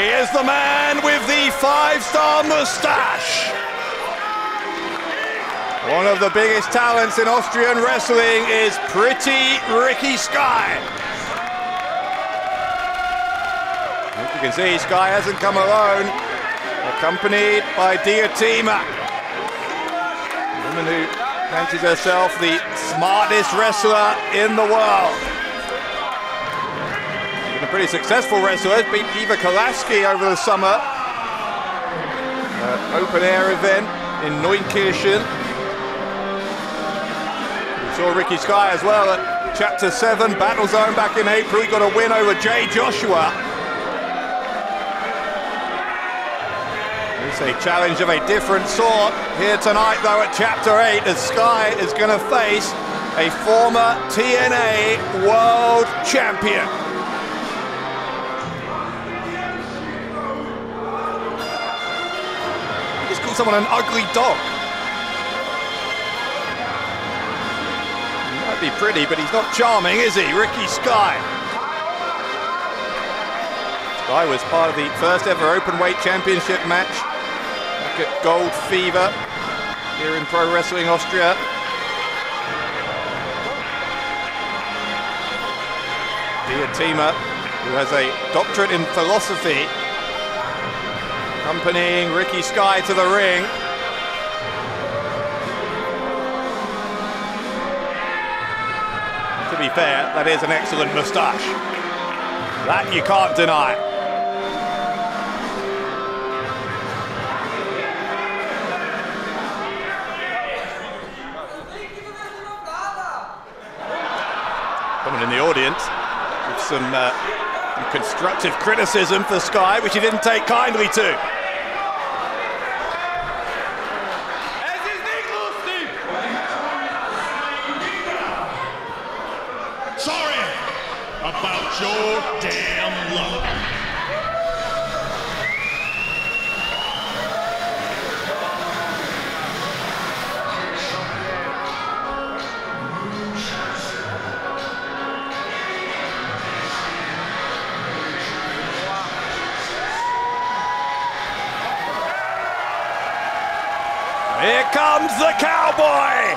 He is the man with the 5-star moustache. One of the biggest talents in Austrian wrestling is Pretty Ricky Sky. As you can see, Sky hasn't come alone, accompanied by Diotima, a woman who fancies herself the smartest wrestler in the world. She's been a pretty successful wrestler, beat Eva Kolaski over the summer. Open air event in Neunkirchen. We saw Ricky Sky as well at Chapter 7, Battle Zone back in April. He got a win over Jay Joshua. It's a challenge of a different sort here tonight, though, at Chapter 8, as Sky is going to face a former TNA World Champion. You just call someone an ugly dog. He might be pretty, but he's not charming, is he? Ricky Sky. Sky was part of the first ever Openweight Championship match at Gold Fever here in Pro Wrestling Austria. Diotima, who has a doctorate in philosophy, accompanying Ricky Sky to the ring. To be fair, that is an excellent moustache. That you can't deny. In the audience with some constructive criticism for Sky, which he didn't take kindly to. Sorry about your damn luck. Here comes the Cowboy!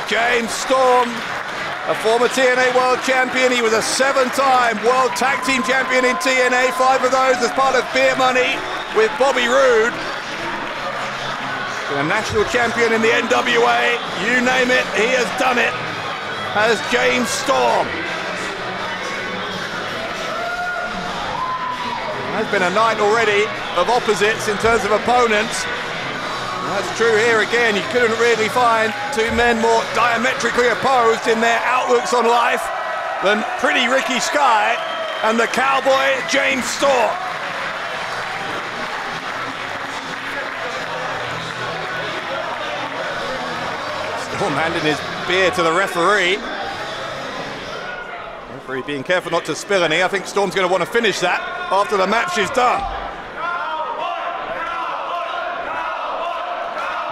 James Storm, a former TNA World Champion. He was a 7-time World Tag Team Champion in TNA, 5 of those as part of Beer Money with Bobby Roode. Been a national champion in the NWA, you name it, he has done it, as James Storm. There's been a night already of opposites in terms of opponents. That's true here again. You couldn't really find two men more diametrically opposed in their outlooks on life than Pretty Ricky Sky and the Cowboy James Storm. Storm handing his beer to the referee. Referee being careful not to spill any. I think Storm's going to want to finish that after the match is done.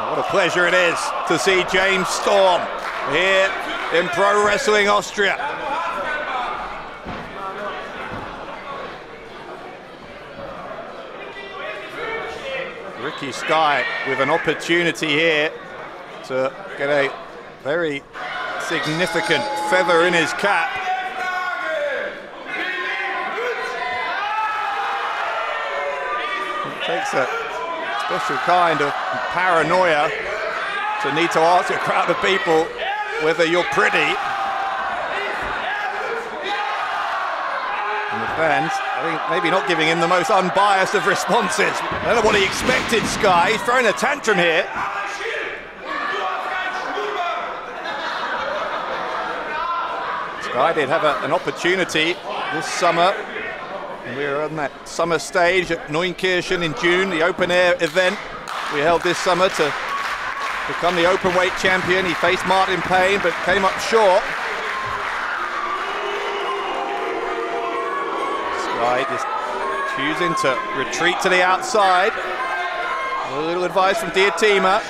What a pleasure it is to see James Storm here in Pro Wrestling Austria. Ricky Sky with an opportunity here to get a very significant feather in his cap. It takes a special kind of paranoia to need to ask a crowd of people whether you're pretty. And the fans, I think, maybe not giving him the most unbiased of responses. I don't know what he expected, Sky. He's throwing a tantrum here. Sky did have an opportunity this summer. We were on that summer stage at Neunkirchen in June, the open air event we held this summer to become the openweight champion. He faced Martn but came up short. Sky just choosing to retreat to the outside. A little advice from Diotima.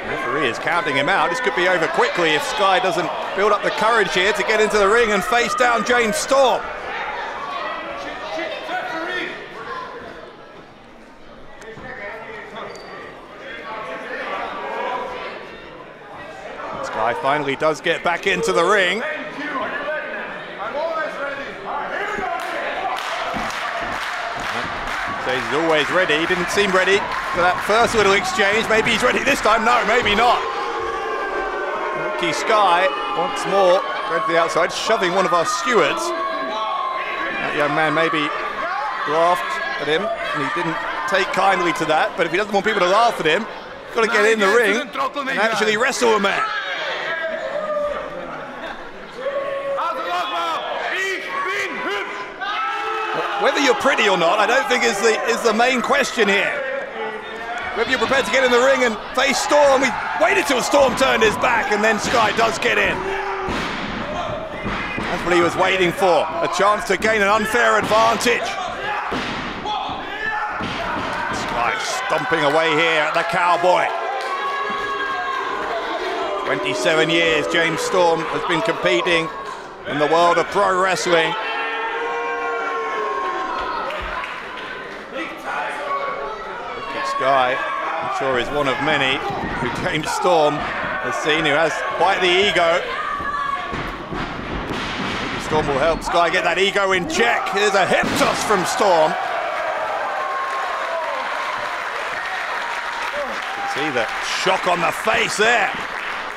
Referee is counting him out. This could be over quickly if Sky doesn't build up the courage here to get into the ring and face down James Storm. Sky finally does get back into the ring. Says he's always ready. He didn't seem ready for that first little exchange. Maybe he's ready this time. No, maybe not. Ricky Sky once more going to the outside, shoving one of our stewards. That young man maybe laughed at him, and he didn't take kindly to that. But if he doesn't want people to laugh at him, he's got to get in the ring and actually wrestle a man. Whether you're pretty or not, I don't think is the main question here. Whether you're prepared to get in the ring and face Storm. We waited till Storm turned his back, and then Sky does get in. That's what he was waiting for, a chance to gain an unfair advantage. Sky stomping away here at the Cowboy. 27 years James Storm has been competing in the world of pro wrestling. Guy, I'm sure is one of many who James Storm has seen, who has quite the ego. Maybe Storm will help Sky get that ego in check. Here's a hip toss from Storm. You can see the shock on the face there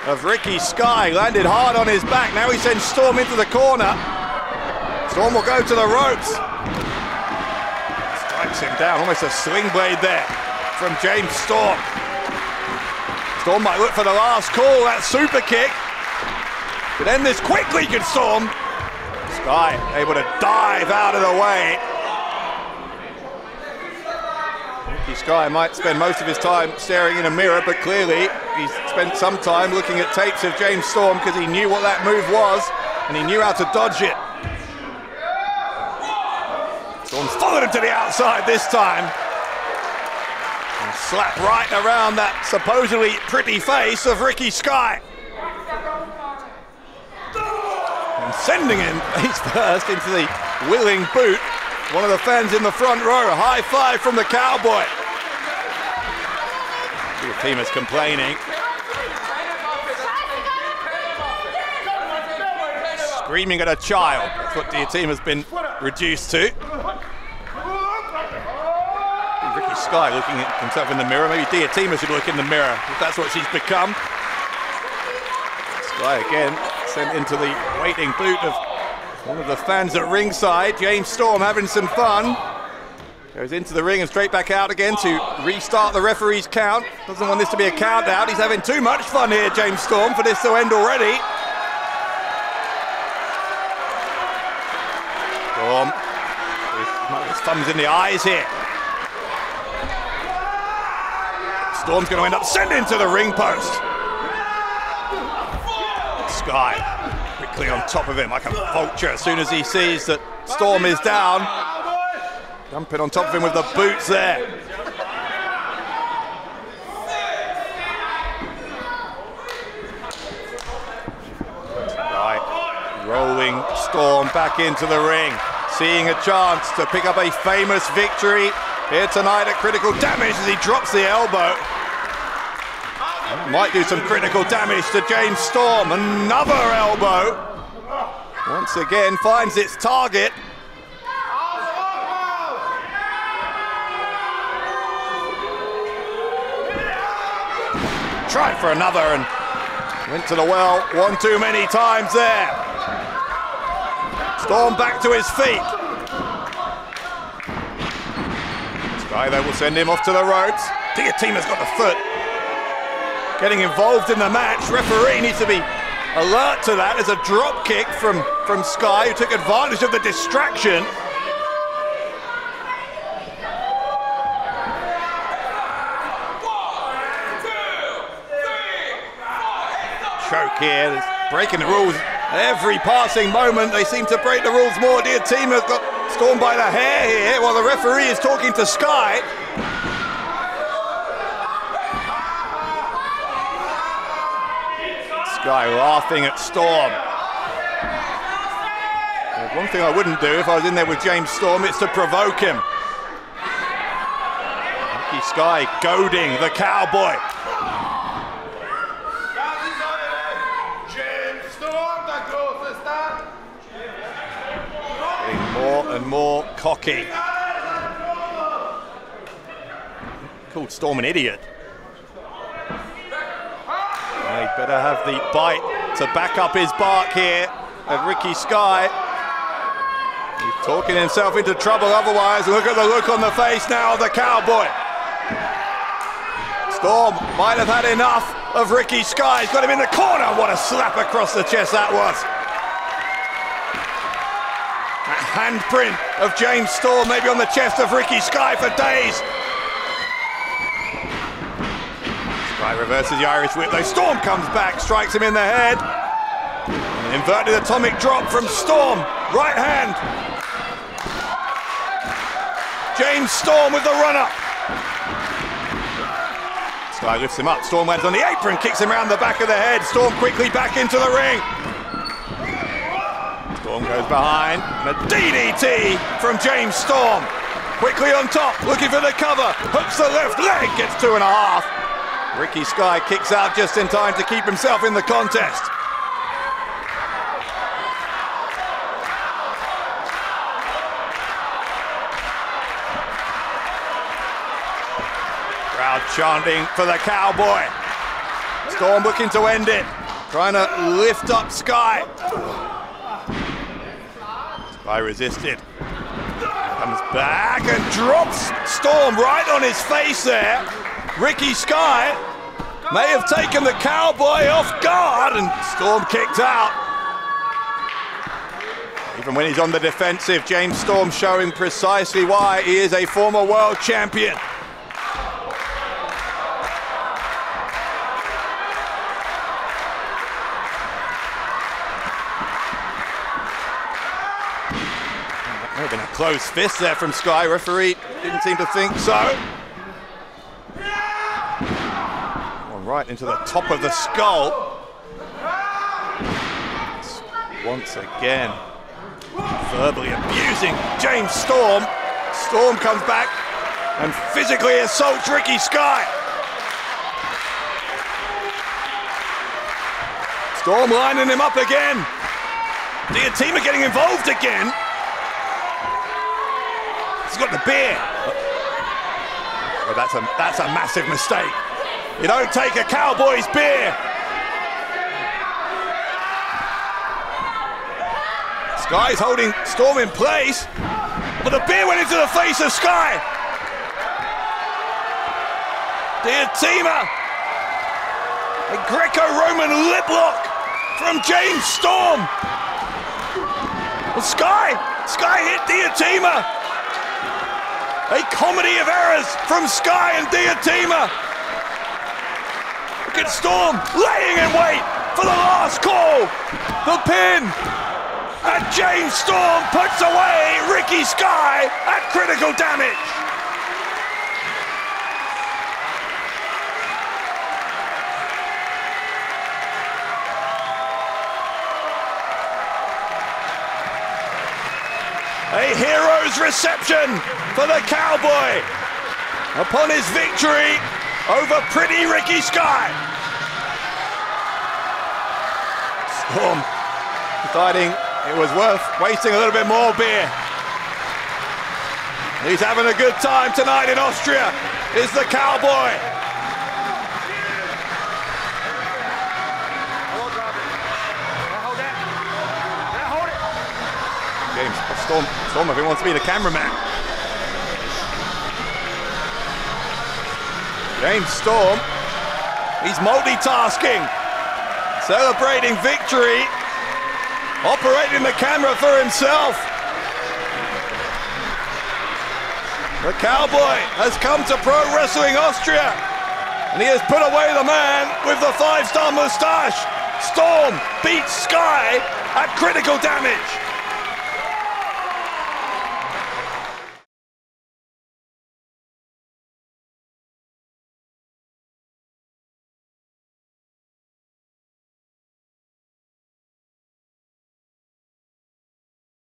of Ricky Sky. Landed hard on his back. Now he sends Storm into the corner. Storm will go to the ropes. Strikes him down, almost a swing blade there from James Storm. Storm might look for the last call, that super kick. Could end this quickly, could Storm. Sky able to dive out of the way. Ricky Sky might spend most of his time staring in a mirror, but clearly he's spent some time looking at tapes of James Storm because he knew what that move was and he knew how to dodge it. Storm's followed him to the outside this time. Slap right around that supposedly pretty face of Ricky Sky. And sending him face first into the willing boot. One of the fans in the front row, a high five from the Cowboy. Diatima's complaining. Screaming at a child. That's what Diatima's been reduced to. Ricky Sky looking at himself in the mirror. Maybe Diotima should look in the mirror, if that's what she's become. Sky again sent into the waiting boot of one of the fans at ringside. James Storm having some fun. Goes into the ring and straight back out again to restart the referee's count. Doesn't want this to be a count out. He's having too much fun here, James Storm, for this to end already. Storm with his thumbs in the eyes here. Storm's going to end up sent into the ring post. Sky quickly on top of him like a vulture as soon as he sees that Storm is down. Jumping on top of him with the boots there. Sky rolling Storm back into the ring, seeing a chance to pick up a famous victory here tonight at Critical Damage as he drops the elbow. Might do some critical damage to James Storm. Another elbow. Once again finds its target. Tried for another and went to the well one too many times there. Storm back to his feet. Sky though will send him off to the ropes. Diotima's got the foot. Getting involved in the match. Referee needs to be alert to that. There's a drop kick from Sky, who took advantage of the distraction. look here, they're breaking the rules. Every passing moment, they seem to break the rules more. Diotima's got Storm by the hair here, while the referee is talking to Sky. Sky laughing at Storm. One thing I wouldn't do if I was in there with James Storm, it's to provoke him. Sky goading the Cowboy. Getting more and more cocky. Called Storm an idiot. He'd better have the bite to back up his bark here at Ricky Sky. He's talking himself into trouble otherwise. Look at the look on the face now of the Cowboy. Storm might have had enough of Ricky Sky. He's got him in the corner. What a slap across the chest that was. That handprint of James Storm maybe on the chest of Ricky Sky for days. Sky reverses the Irish whip though. Storm comes back, strikes him in the head. An inverted atomic drop from Storm. Right hand. James Storm with the run-up. Sky lifts him up, Storm lands on the apron, kicks him around the back of the head. Storm quickly back into the ring. Storm goes behind, and a DDT from James Storm. Quickly on top, looking for the cover, hooks the left leg, gets 2.5. Ricky Sky kicks out just in time to keep himself in the contest. Chanting for the Cowboy. Storm looking to end it. Trying to lift up Sky. Sky resisted. Comes back and drops Storm right on his face there. Ricky Sky may have taken the Cowboy off guard and Storm kicked out. Even when he's on the defensive, James Storm showing precisely why he is a former world champion. Been a close fist there from Sky. Referee didn't seem to think so. One right into the top of the skull. Once again, verbally abusing James Storm. Storm comes back and physically assaults Ricky Sky. Storm lining him up again. Diotima getting involved again. He's got the beer. Well, that's a massive mistake. You don't take a Cowboy's beer. Sky's holding Storm in place, but the beer went into the face of Sky. Diotima. A Greco-Roman lip lock from James Storm. Well, Sky hit Diotima. A comedy of errors from Sky and Diotima. Look at Storm laying in wait for the last call. The pin. And James Storm puts away Ricky Sky at critical damage. A hero's reception for the Cowboy upon his victory over pretty Ricky Sky. Storm deciding it was worth wasting a little bit more beer. He's having a good time tonight in Austria, is the Cowboy. James, Storm, if he wants to be the cameraman. James Storm, he's multitasking, celebrating victory, operating the camera for himself. The Cowboy has come to Pro Wrestling Austria, and he has put away the man with the 5-star moustache. Storm beats Sky at critical damage.